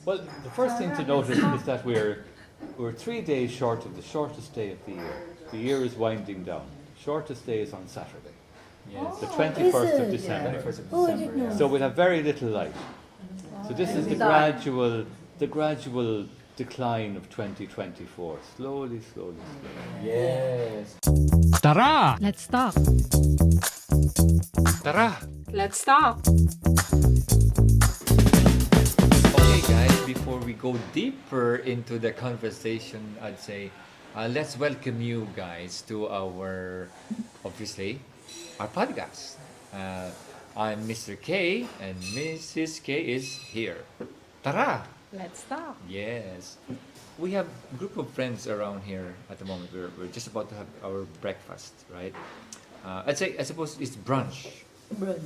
Well, the first thing to notice is that we're 3 days short of the shortest day of the year. The year is winding down. Shortest day is on Saturday. Yes. The 21st of it? December. 21st of Oh, I December. didn't know. Yeah. So we'll have very little light. So this is the gradual decline of 2024. Slowly. Yes. Tara! Let's talk. Tara! Let's talk. Okay, guys, before we go deeper into the conversation, I'd say let's welcome you guys to our podcast. I'm Mr. K and Mrs. K is here. Tara! Let's talk. Yes. We have a group of friends around here at the moment. We're just about to have our breakfast, right? I suppose it's brunch.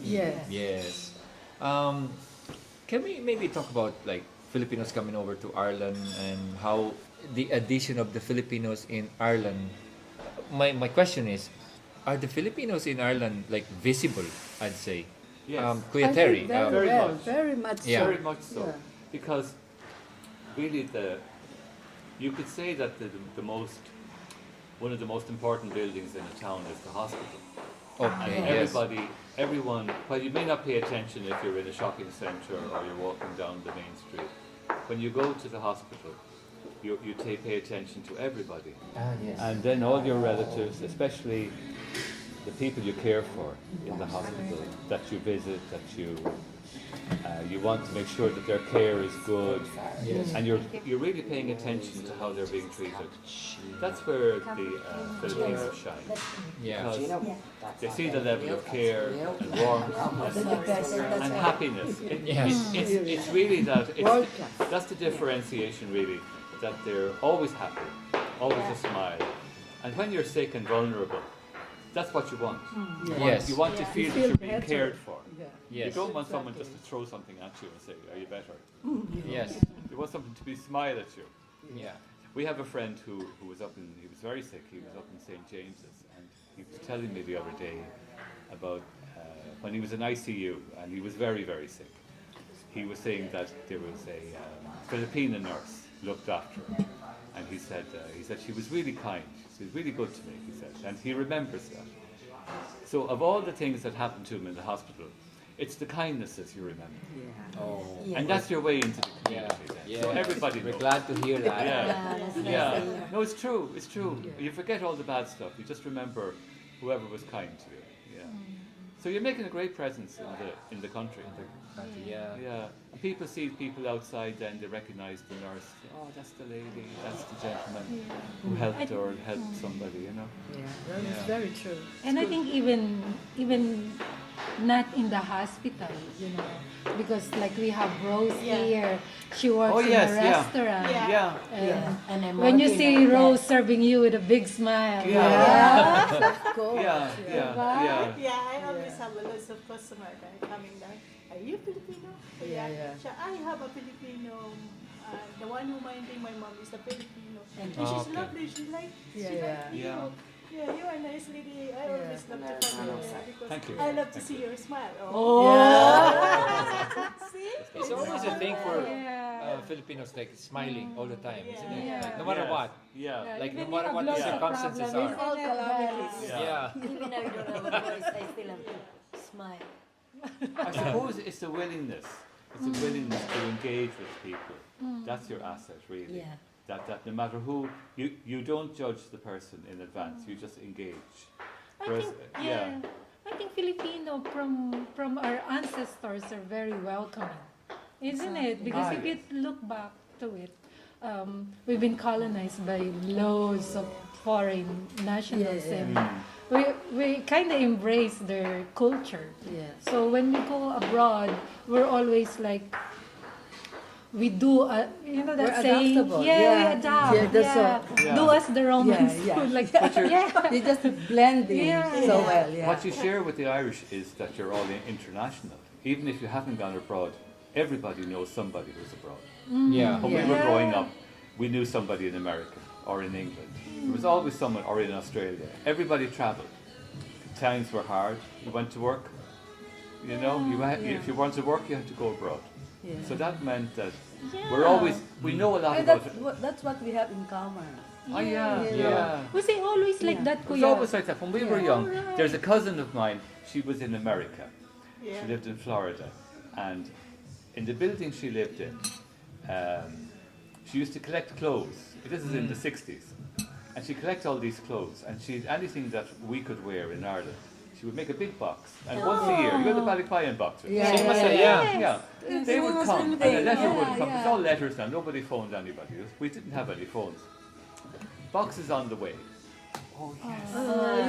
Yes. Yes. Can we maybe talk about like Filipinos coming over to Ireland and how the addition of the Filipinos in Ireland? My question is, are the Filipinos in Ireland like visible? I'd say. Yes. Kuya Terry. Very much. Very much Yeah. Very much so. Yeah. Because really you could say that one of the most important buildings in a town is the hospital. Okay. And Yes. everyone, well, you may not pay attention if you're in a shopping centre or you're walking down the main street. When you go to the hospital, you pay attention to everybody. Yes. And then all your relatives, especially the people you care for in the hospital, that you visit, that you want to make sure that their care is good, Yes. and you're really paying attention to how they're being treated. That's where the Filipinos shine. Yeah. Because they see the level of care and warmth and happiness. Yes. It's really that's the differentiation really, that they're always happy, always a smile. And when you're sick and vulnerable, that's what you want. Yes. You want to feel that feel you're being better. cared for. Yes. You don't want someone just to throw something at you and say, are you better? Yes. You want someone to smile at you. Yeah. We have a friend who was he was very sick, he was up in St. James's, and he was telling me the other day about when he was in ICU and he was very, very sick. He was saying that there was a Filipino nurse looked after him, and he said she was really kind, she was really good to me, he said, and he remembers that. So of all the things that happened to him in the hospital, it's the kindnesses you remember. Oh. And that's your way into the Yeah. community then. Yeah. So everybody We're knows. glad to hear that. Yeah. No, it's true. It's true. You forget all the bad stuff. You just remember whoever was kind to you. Yeah. So you're making a great presence in the country. Yeah. Yeah. And people see people outside, then they recognise the nurse. Oh, that's the lady. That's the gentleman who helped or helped somebody. You know. Yeah, that is very true. And I think even not in the hospital, because like we have Rose here, she works in a restaurant. Yeah. And And when you see Rose serving you with a big smile, Of course. Yeah. I always have a lot of customers coming down. Are you Filipino? Yeah. So I have a Filipino. The one who minding my mom is a Filipino, and she's okay. lovely. She's like you. Yeah. Yeah, you are a nice lady. I always love to come here because Thank you. I love to see your smile. See? It's always a thing for Filipinos, like smiling all the time, isn't it? Yeah. Like, no matter Yes. what. Yeah. Like no Even matter you what have the lots of circumstances problems. are. All calamities. Yeah. Even though you don't have a voice, I still have to smile. I suppose it's the willingness. It's the willingness to engage with people. That's your asset, really. Yeah. That no matter who, you don't judge the person in advance. You just engage. I think Filipino from our ancestors are very welcoming, isn't it? Because if you look back to it, we've been colonized by loads of foreign nationals, and we kind of embrace their culture. Yes. So when we go abroad, we're always like, we do, that We're saying, adaptable. we adapt. Yeah, that's Yeah. Do as the Romans Yeah. do, like that. You just blend in so well. Yeah. What you share with the Irish is that you're all international. Even if you haven't gone abroad, everybody knows somebody who's abroad. Yeah. When we were growing up, we knew somebody in America or in England. There was always someone, or in Australia. Everybody travelled. Times were hard. You went to work. If you wanted to work, you had to go abroad. Yeah. So that meant that Yeah. we know a lot And about that's what we have in common. Oh yeah, Yeah. yeah. Was it always like Yeah. that, It was Kuya? always like that. When we were Yeah. young, Alright. there's a cousin of mine, she was in America. Yeah. She lived in Florida. And in the building she lived in, she used to collect clothes. This is in the 60s. And she collected all these clothes. And she anything that we could wear in Ireland, she would make a big box. And once a year, you know the Ballypian boxes? Yeah, Same as yeah, a- yeah. Yeah, they would come, and the thing. letter would Yeah, come. It's yeah. all letters now. Nobody phoned anybody. We didn't have any phones. Boxes on the way. Oh yes. You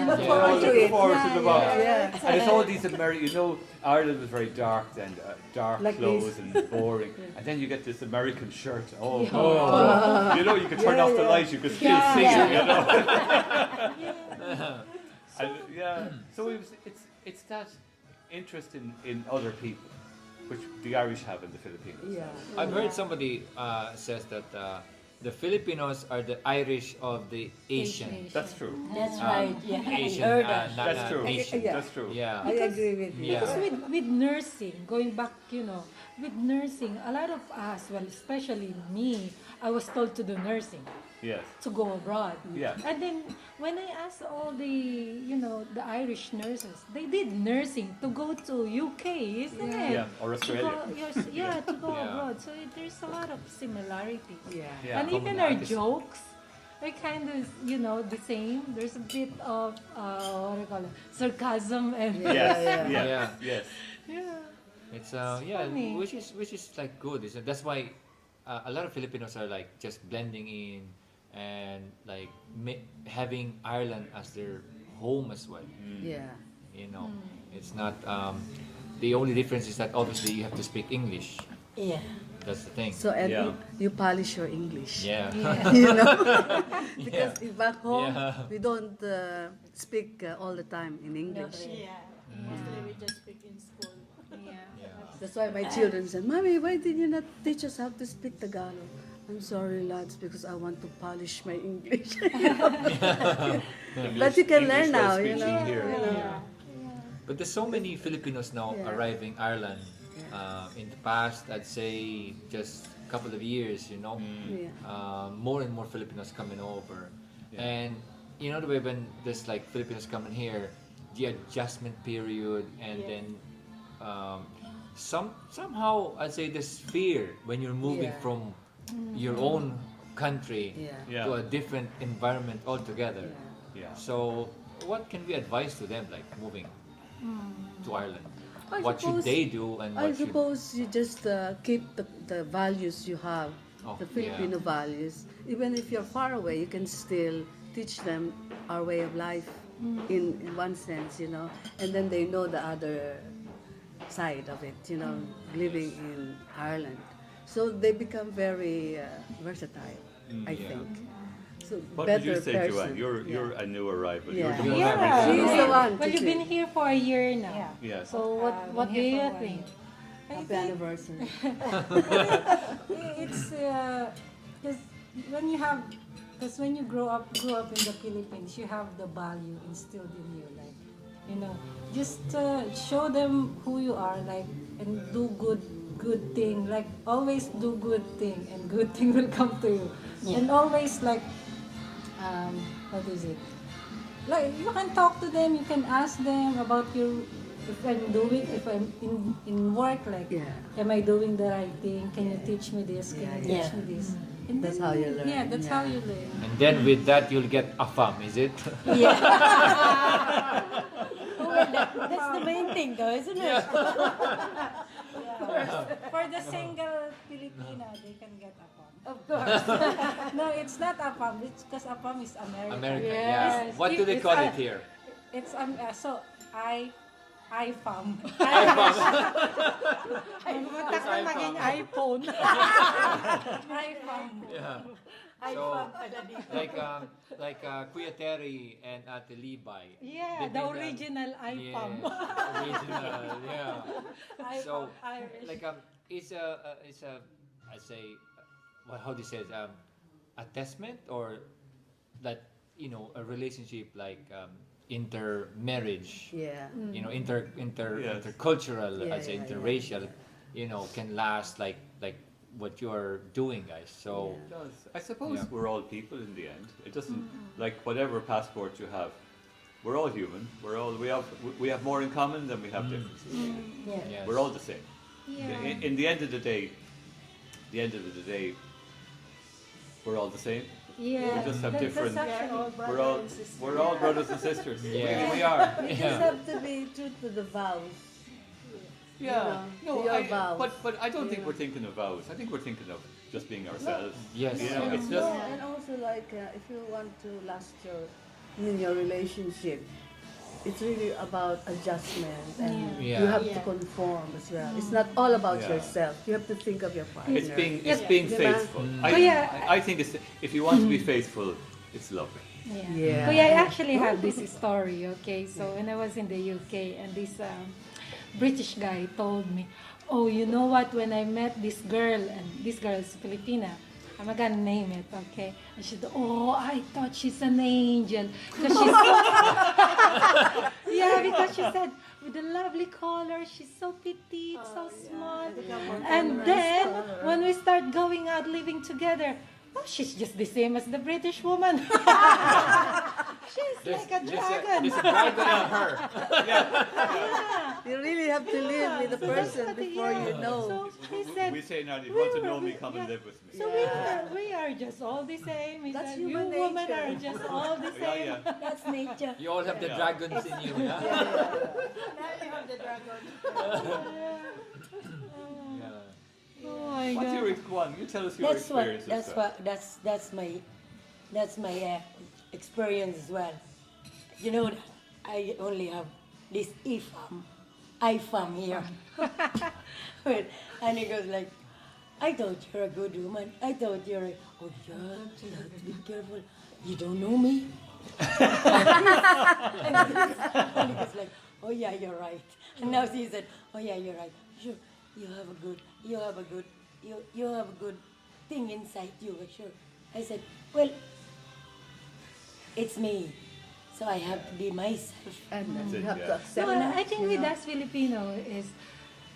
look Yeah. forward to Looking it. forward to the box. Yeah. And it's all these American. You know, Ireland was very dark then, dark Like clothes this. and boring. And then you get this American shirt. Oh, Oh. you know, you could turn Yeah, off the yeah. light. You could still Yeah. see Yeah. it. You know. And, yeah. So it's that interest in other people, which the Irish have in the Filipinos. Yeah. I've heard somebody says that the Filipinos are the Irish of the Asian. That's true. That's right. Yeah. Asian, Heard that. not That's true. Asian. Yeah. That's true. Yeah. I agree with you. Yeah. Because with nursing, going back, with nursing, a lot of us, well, especially me, I was told to do nursing, Yes. to go abroad. Yeah. And then when I asked all the Irish nurses, they did nursing to go to UK, isn't it? Yeah. Or To Australia. go, yes, yeah, to go Yeah. abroad. So there's a lot of similarity. Yeah. Yeah. And even our Commonalities. jokes are kind of, the same. There's a bit of, what do you call it, sarcasm and... Yes. Yeah. Yeah. Yeah. Yes. Yeah. It's yeah, funny. which is like good. That's why a lot of Filipinos are like just blending in and like having Ireland as their home as well. Yeah. You know, it's not. The only difference is that obviously you have to speak English. Yeah. That's the thing. So and Yeah. you polish your English. Yeah. You know, because back home Yeah. we don't speak all the time in English. Yeah. Mostly we just speak in school. Yeah. That's why my children said, "Mommy, why did you not teach us how to speak Tagalog?" I'm sorry, lads, because I want to polish my English. But you can learn now, you know. speaking here. You know. Yeah. But there's so many Filipinos now Yeah. arriving Ireland. In the past, I'd say just a couple of years, Yeah. more and more Filipinos coming over. Yeah. And you know the way when there's like Filipinos coming here, the adjustment period, and Yeah. then somehow I'd say there's fear when you're moving Yeah. from your own country Yeah. Yeah. to a different environment altogether. Yeah. So what can we advise to them, like moving to Ireland? I What should suppose- they do and I what should... suppose you just keep the values you have, Oh, the Filipino values. Even if you're far away, you can still teach them our way of life in one sense, and then they know the other side of it, living in Ireland. So they become very versatile, I Yeah. think. So What would better you say, person. Joanne? You're a new arrival. Yeah. You're the most Yeah. recent She's the arrival. one. Well, you've been here for a year now. Yes. So what do been here you for 1 think? I Happy think anniversary. it's because when you grow up in the Philippines, you have the value instilled in you, like just show them who you are, like, and do good thing, like always do good thing, and good thing will come to you, and always like what is it? Like you can talk to them, you can ask them about if I'm in work, like, Yeah. am I doing the right thing? Can you teach me this? Can you teach Yeah. me this? And That's then, how you learn. Yeah, that's how you learn. And then with that, you'll get a fam, is it? That's the main thing, though, isn't it? For the single Filipina, they can get a pump. Of course. No, it's not a pump. It's because a pump is American. American, Yes. yeah. What do they It's call a- it here? It's so iPhone. It's iPhone. iPhone. iPhone. Yeah. So, like Kuya Terry and Ate Levi. Yeah, they've the been, original iPhone. Yeah, original, yeah. So, iPhone Irish. like it's a I say, how do you say it? A testament, or that a relationship like intermarriage. Yeah. Intercultural, Yeah, I'd say yeah, interracial, can last like what you're doing, guys. So It does. I suppose Yeah. we're all people in the end. It doesn't like whatever passport you have. We're all human. We have more in common than we have differences. Yeah. yes. We're all the same. Yeah. In the end of the day, we're all the same. Yeah. We just have That's different- We are actually- all We're brother all and sister. we're all brothers and sisters. Yeah. We are. You just Yeah. have to be true to the vows. Yeah. to your vows. But I don't think we're thinking of vows. I think we're thinking of just being ourselves. Yes. You know, it's No, just and also like if you want to last in your relationship, it's really about adjustment and Yeah. you have to Yeah. conform as well. It's not all about Yeah. yourself. You have to think of your partner. it's being Yeah. faithful. Oh, yeah. I think if you want to be faithful, it's lovely. Yeah. Yeah. Kuya, I actually have this story, okay? So when I was in the UK and this British guy told me, oh, you know what, when I met this girl, and this girl is Filipina, I'm not gonna name it, okay? And she said, oh, I thought she's an angel. Because she's so yeah, because she said, with the lovely color, she's so petite, so small. And then, when we start going out, living together, oh, she's just the same as the British woman. She's like a dragon. There's a dragon in her. You really have to live with the person But before yeah, you know. So he said, We say now, if you want to know me, come and live with me. so we are just all the same. He That's said, you human women nature. are just all the Yeah, same. yeah. That's nature. You all have the Yeah. dragons in you. Yeah. Now you have the dragon. Yeah. Oh my What's God. your go on? You tell us your That's what. experiences. That's my experience as well. You know that I only have this IFAM here. Well, and he goes like, I thought you're a good woman. I thought you're a, oh yeah, you have to be careful. You don't know me. and he goes like, oh yeah, you're right. And now she said, oh yeah, you're right. Sure, you have a good thing inside you. Sure. I said, well, it's me. So I have to be myself. And That's you it, have yeah. to accept No, that, I think you with know. us Filipino is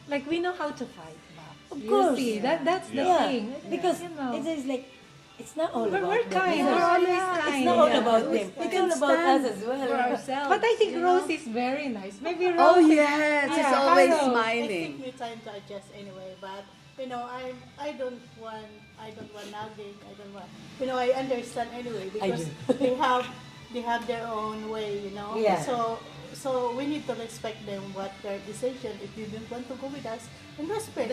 like we know how to fight back. Of You course. see, that's the Yeah. thing. Because you know, it is like, it's not all we're about them. kind. Yes. We're always Yeah. kind. It's not all yeah. about them. We It's can all about stand us as well. for ourselves. But I think you Rose know. is very nice. Maybe Rose. Oh is- yes, she's Yeah, always hello. It smiling. takes me time to adjust anyway, but you know, I don't want nagging. I don't want. You know, I understand anyway because they have their own way. You know. Yeah. So we need to respect them what their decision. If you don't want to go with us, and respect.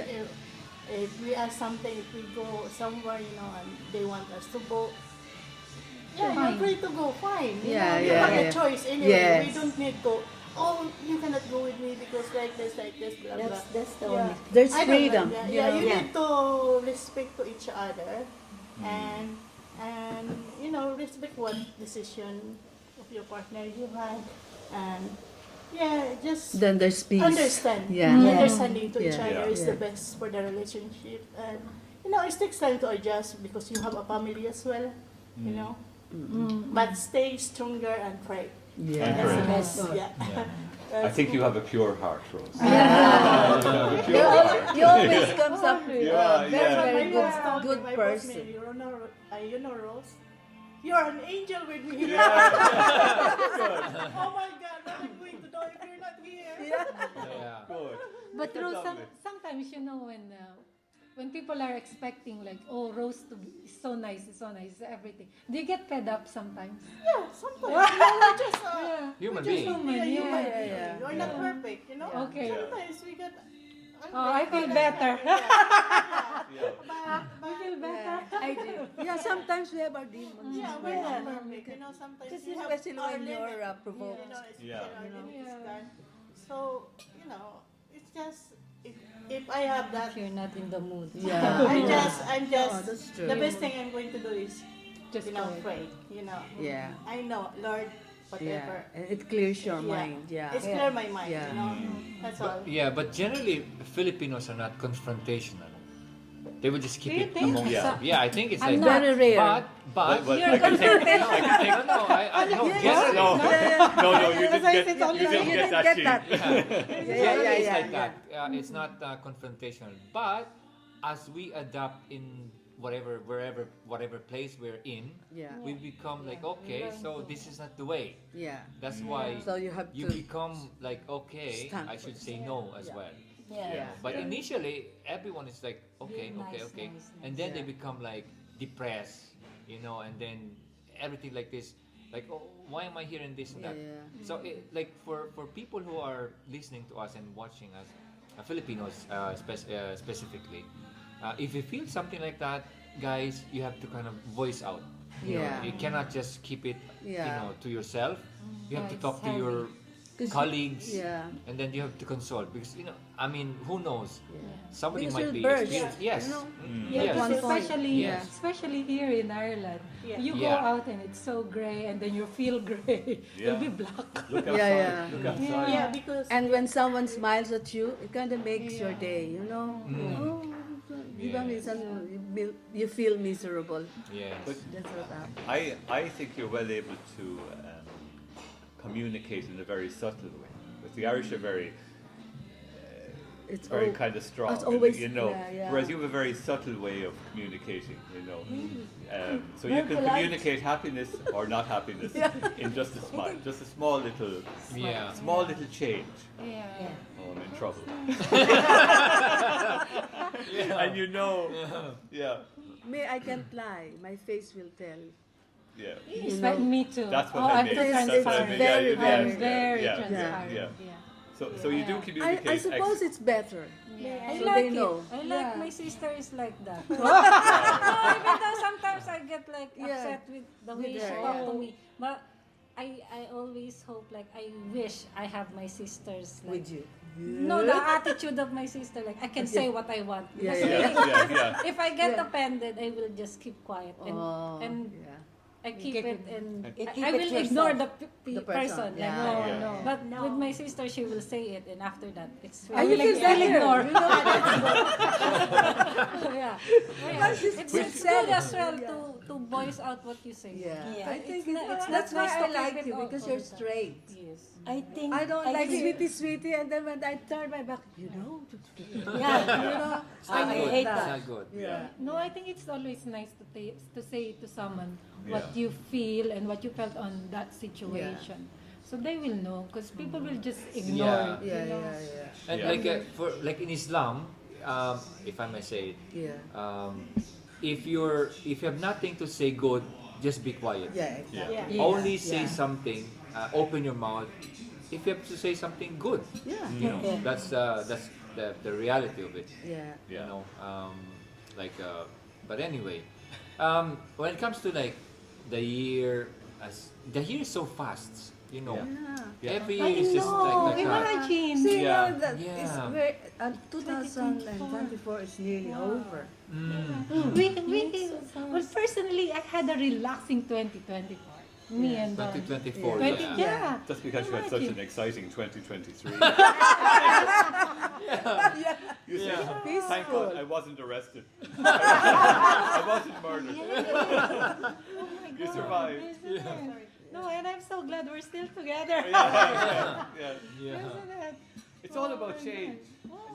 If we ask something, if we go somewhere, you know, and they want us to go. Yeah, Fine. you're free to go. Fine. You Yeah, know, you yeah, have yeah. a choice anyway. Yes. We don't need to. Oh, you cannot go with me because like this, blah blah. That's the Yeah. only. There's I don't freedom. like that. you Yeah, know. you Yeah. need to respect to each other, and you know, respect what decision of your partner you have, and yeah, just Then there's peace. understand. Yeah. Yeah. Understanding to each Yeah. other Yeah. is the best for the relationship, and you know, it takes time to adjust because you have a family as well, you know. But stay stronger and pray. Yeah. And That's the pray. best. Yeah. I think you have a pure heart, Rose. You always comes up with Yeah, a very, yeah. very My boss told me, good my boss person. said, you know, Rose, you're an angel with me. Oh my God, what am I going to do if you're not here? Yeah. Good. But Rose, Lovely. sometimes you know when people are expecting like, oh, Rose to be so nice, everything. Do you get fed up sometimes? Yeah, sometimes. We're just Human we're just being. human. Yeah, Human. yeah. You're not perfect, you know. Okay. Sometimes we get. Oh, I feel better. Yeah. I feel better. I do. Yeah, sometimes we have our demons. Yeah, we're not perfect. You know, sometimes Because we have especially our when you're limit. provoked. You know, especially Yeah. our limit is Yeah. gone. So, you know, it's just if I have that, If you're not in the mood. Yeah. I'm Oh, just that's true. the best thing I'm going to do is Just you know pray. pray. You know, Yeah. I know, Lord, whatever. Yeah. And it clears your Yeah. mind. Yeah. It's clear my mind. Yeah. You know, that's all. Yeah, but generally Filipinos are not confrontational. they would just keep Do you it think? among Yeah. themselves. Yeah, I think it's I'm like not. that. Very rare. But Well, You're I can take, confrontational. I can take, no, yes, generally- no, no, you As didn't I get, said, only you didn't you get didn't that get cheap. that. Generally, it's yeah, like that. It's not confrontational. But as we adapt in whatever place we're in, Yeah. we become like, Yeah, we okay, learn so to- this is not the way. Yeah. That's why So you have you to become like, okay, stand I for should say yourself. no as Yeah. well. Yeah. Yeah. But Yeah. initially, everyone is like, okay, Nice, okay. nice, And then they Yeah. become like depressed, and then everything like this, like, oh, why am I hearing this and Yeah, that? yeah. So, like for people who are listening to us and watching us, Filipinos specifically, if you feel something like that, guys, you have to kind of voice out. Yeah. You cannot just keep it, Yeah. To yourself. You have to Yeah, talk it's to your 'Cause colleagues, yeah. and then you have to consult because I mean, who knows? Yeah. Somebody Because might you'll be burst, experienced. Yes. you know? Mm. Yeah, Yes. One because point. especially Yes. especially here in Ireland, Yeah. you go Yeah. out and it's so gray, and then you feel gray. You'll Yeah. be black. Look outside, Yeah, yeah. look outside. Yeah, because And when someone smiles at you, it kind of makes your Yeah. day, you know? Mm. Oh, di ba Yes. minsan you feel miserable. Yes. But That's what happens. I think you're well able to communicate in a very subtle way. But the Irish are very It's very all, kind of strong, it's always- you know. yeah, yeah. Whereas you have a very subtle way of communicating, you know. So you Very can polite. communicate happiness or not happiness in just a smile, just a small little, Yeah. small little change. Yeah. Oh, I'm in trouble. And you know, yeah, me, I can't lie. My face will tell. yeah. It's know, like me too. That's what oh, I I'm mean. too That's That's what I transparent. mean. very, Yeah, I'm yeah, very yeah, transparent. yeah. Yeah. So you do Yeah. communicate. I suppose it's better. Yeah. I So like they it. know. I like Yeah. my sister is like that. No, even though sometimes I get like Yeah. upset with the way With she her, talk yeah. to me. But I always hope, like, I wish I have my sisters like, With you. no, the attitude of my sister, like I can say what I want. Yeah, Because yeah. really, yeah. if I get Yeah. offended, I will just keep quiet and yeah. I keep keep it it- and You I keep it will yourself. ignore the The person, person. yeah. Like, Yeah. No. but with my sister, she will say it, and after that, it's And you feel I'll better. ignore. You know, Yeah. Because It's it's good good. as well to voice out what you say. Yeah. Yeah. I think It's that's not why nice I to keep like it you all because the you're time. straight. Yes. I think I don't like think- sweetie, and then when I turn my back, you know. Yeah. You know. I Good. hate It's that. not good. Yeah. No, I think it's always nice to say to someone what Yeah. you feel and what you felt on that situation. So they will know because people will just ignore it. Yeah, you know? yeah, And Yeah. like in Islam, if I may say it, yeah. if you have nothing to say good, just be quiet. Yeah, exactly. yeah. Yeah. Only say Yeah. something. Open your mouth. If you have to say something good, Yeah. Yeah. that's the reality of it. Yeah. Yeah. But anyway, when it comes to like the year is so fast, Yeah. every I year is just know. like that. Imagine. See, Yeah. now that Yeah. it's very, 2024 is nearly over. Mm. Well, personally, I had a relaxing 2024. Me and 2024. Yeah. yeah. Yeah. Just because you had such an Imagine. exciting 2023. You say, Peaceful. thank God I wasn't arrested. I wasn't murdered. You survived. No, and I'm so glad we're still together. Yeah. Yeah. Isn't it? It's all about change.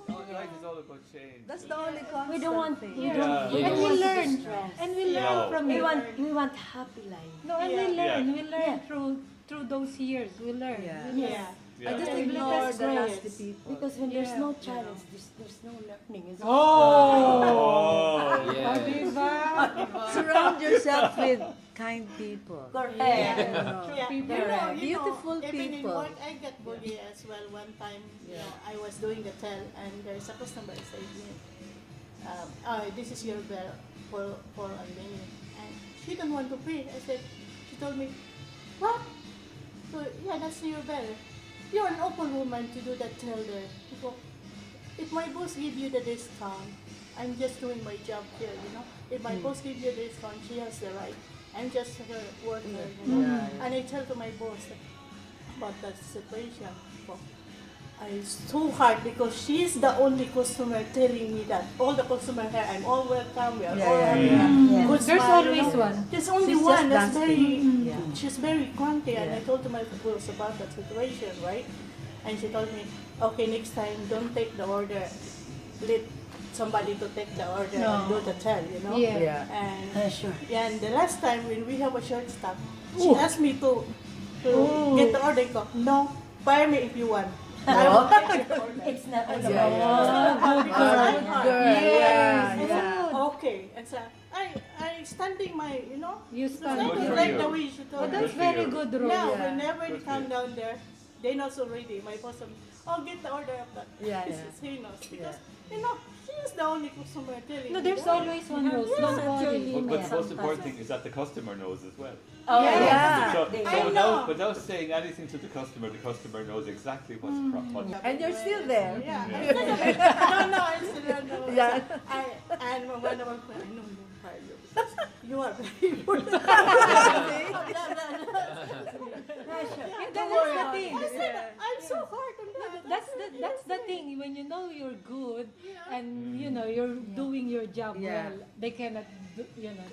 Life is all about change. That's the only constant We don't want thing. we Yeah. don't, we Yeah. don't And we want to learn. be stressed. And we No. learn from We it. want happy life. No, and we Yeah. learn. We learn Yeah. through those years. We learn. Yeah. We learn. Yeah. Yeah. I just Yeah. ignore That's the great. nasty people. Because when there's Yeah. no challenge, there's no learning. Is it? Oh. Yes. Diba? Surround yourself with kind people. Correct. You know. Yeah, People. Beautiful even in people. work, I get bullied as well. One time, I was doing the tell, and there's a customer said to me, "This is your bill for a menu," and she don't want to pay. I said, she told me, "What? So, yeah, that's your bill. You're an open woman to do that tell there. If my boss give you the discount, I'm just doing my job here, you know. If my boss give you the discount, she has the right. I'm just her worker, you know." Yeah. And I tell to my boss about that situation. It's so hard because she's the only customer telling me that all the customer here, I'm all welcome, we are all happy. Good There's smile, always one. There's only She's one just that's dancing. very, she's very cranky, and I told to my boss about that situation, right? And she told me, okay, next time don't take the order, let somebody to take the order and do the tell, you know? Yeah. And Sure. yeah, and the last time when we have a short stock, she asked me to get the order. Ko, no, fire me if you want. I will take your order. It's not And about so, Good girl. Yeah. okay. And so I standing my, you know, You it's stand not Good for like you. the way she But told me. that's very good role. Now, Yeah. whenever they come down there, they know already. My boss, get the order of that. Yeah, This yeah. is he knows. Because, you know, she's the only customer telling No, me there's that. always one rule. Don't worry. But the most important thing is that the customer knows as well. Oh, Yeah. So, They- so I without, know. without saying anything to the customer knows exactly what's what's And you're still there. Yeah. Yeah. No, I still don't know. Yeah. And one of my friends, I know you hire you because you are very important. That's the thing. I'm so hard on that. That's the thing. When you know you're good and you know you're doing your job Yeah. well, they cannot they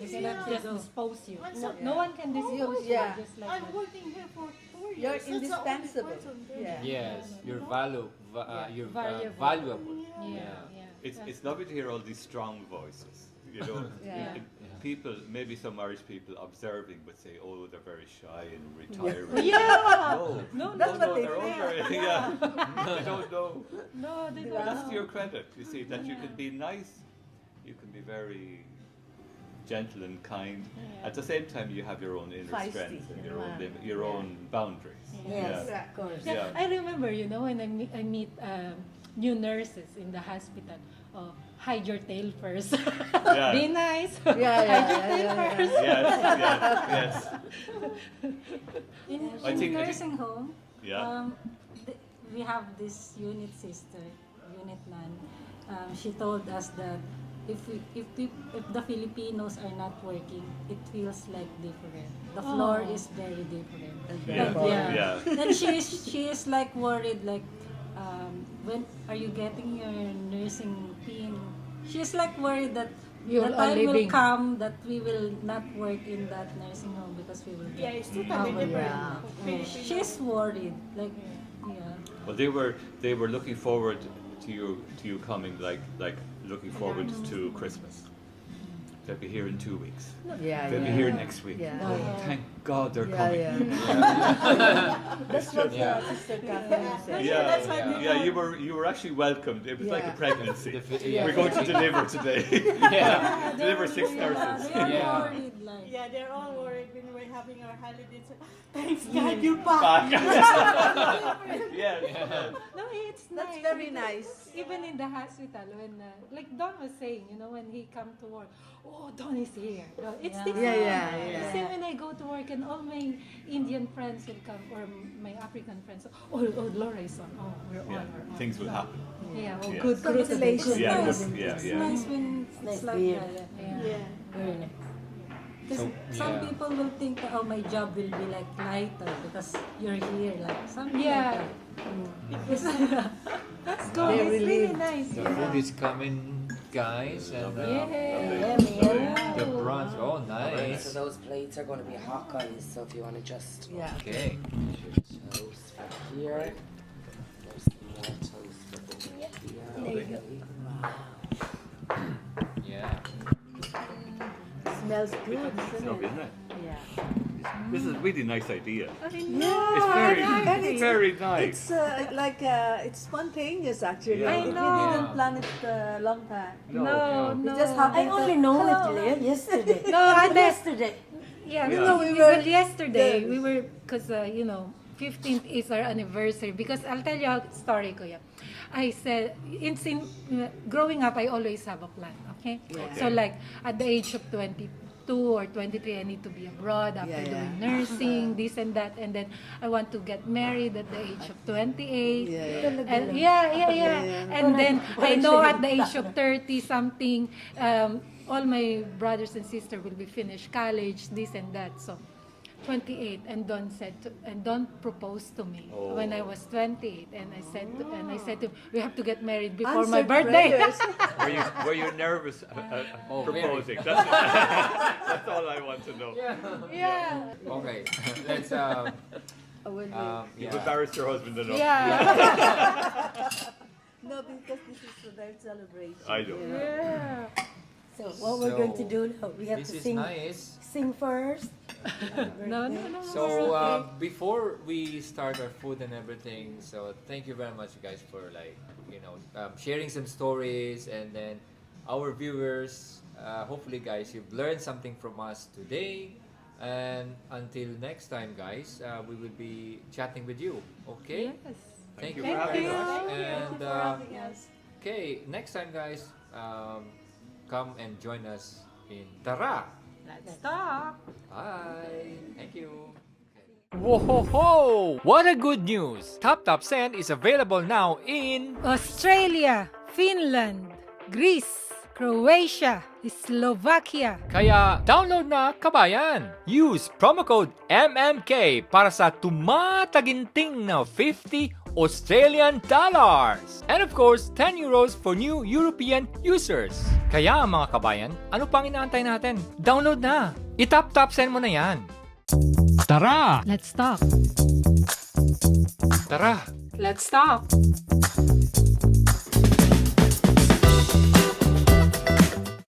cannot Yeah. just dispose you. Once No one can dispose you Yeah. just like I'm that. working here for 4 years. You're That's the only indispensable. person there. Yeah. Yes, you're you're Valuable. valuable. Yeah. It's lovely to hear all these strong voices. You know, Yeah. people, maybe some Irish people observing would say, "Oh, they're very shy and retiring." Yeah. No, That's what they they're all think. very, yeah. They don't know. No, they But don't. that's to your credit. You see that you can be nice, you can be very gentle and kind. Yeah. At the same time, you have your own inner Feisty. strength and your own Yeah. your own boundaries. Yes, Yeah. of course. Yeah, Yeah. I remember, when I meet new nurses in the hospital. Oh, hide your tail first. Yeah. Be nice. Yeah, Hide your tail first. Yes. In I think- nursing home, Yeah. we have this unit sister, unit nun. She told us that if the Filipinos are not working, it feels like different. The floor is very different. Yeah. And she is like worried, like when are you getting your nursing pin? She's like worried that You're the time will leaving. come that we will not work in that nursing home because we will Yeah, get it's totally different. Yeah. Filipino. She's worried, like yeah. Well, they were looking forward to you coming, like looking forward to Christmas. They'll be here in 2 weeks. Yeah. They'll be here next week. Yeah. Oh, thank God they're Yeah, coming. That's what Yeah. Sister Catherine said. Yeah, That's why we yeah, you were actually welcomed. It was like a Yeah. pregnancy. Yeah. We're going to deliver today. Yeah. Deliver 6 nurses. They are Yeah. worried, like Yeah, they're all worried when we're having our holidays. Thanks God you're back. Yes. No, it's That's nice. very nice. Even in the hospital, when like Don was saying, when he come to work, oh, Don is here. It's Yeah. different. Yeah. Same when I go to work and all my Indian friends will come or my African friends. Oh, Laura is on. Oh, we're Yeah. on. We're on. Things will happen. Yeah. Oh, Yeah. good cruise. Congratulations. Yeah, nice. good. Yeah, It's yeah. nice when nice it's to like hear. that. Yeah. Yeah. Very nice. Because So, some yeah. people will think that, oh, my job will be like lighter because you're here, like something Yeah. like that. That's good. They're It's really relieved. nice. The food is coming, guys, and Yeah. the brunch. Oh, Alright, so nice. those plates are going to be hot, guys. So if you want to just Yeah. Okay. toast for here, there's some more toast for here. There you go. Yeah. Smells good, It's isn't lovely, it? isn't it? Yeah. This is a really nice idea. Yeah. It's very, it's- very nice. It's it's spontaneous actually. Yeah. I We know. didn't plan it long time. No. We just have I only know it yesterday. No, I yesterday. Yeah, Yeah. no, we we were- were yesterday. the- We were because 15th is our anniversary. Because I'll tell you a story, Kuya. I said, growing up, I always have a plan. Okay, so like at the age of 22 or 23, I need to be abroad after Yeah, yeah. doing nursing, this and that, and then I want to get married at the age of 28. Yeah. And and then I know at the age of 30 something, all my brothers and sisters will be finished college, this and that. So 28, and Don proposed to me when I was 28, and I said to him, we have to get married before my Answered birthday. prayers. Were you nervous Oh, proposing? That's all I want to know. Yeah. Okay, let's When You've yeah. embarrassed your husband enough. no, because this is their celebration. I know. you know. Yeah. So what we're going to do now, we have This to is sing, nice. sing first. No. So before we start our food and everything, so thank you very much, guys, for sharing some stories, and then our viewers. Hopefully, guys, you've learned something from us today. And until next time, guys, we will be chatting with you. Okay. Yes. Thank you Thank very you. much. Thank you And for having us. okay, next time, guys, come and join us in Tara. Let's talk. Bye. Thank you. Whoa ho ho! What a good news! Tap Tap Send is available now in Australia, Finland, Greece, Croatia, Slovakia. Kaya download na, kabayan! Use promo code MMK para sa tumataginting na 50 Australian dollars! And of course, 10 euros for new European users. Kaya mga kabayan, ano pang inaantay natin? Download na! I-tap-tap send mo na yan! Tara! Let's talk. Tara! Let's talk.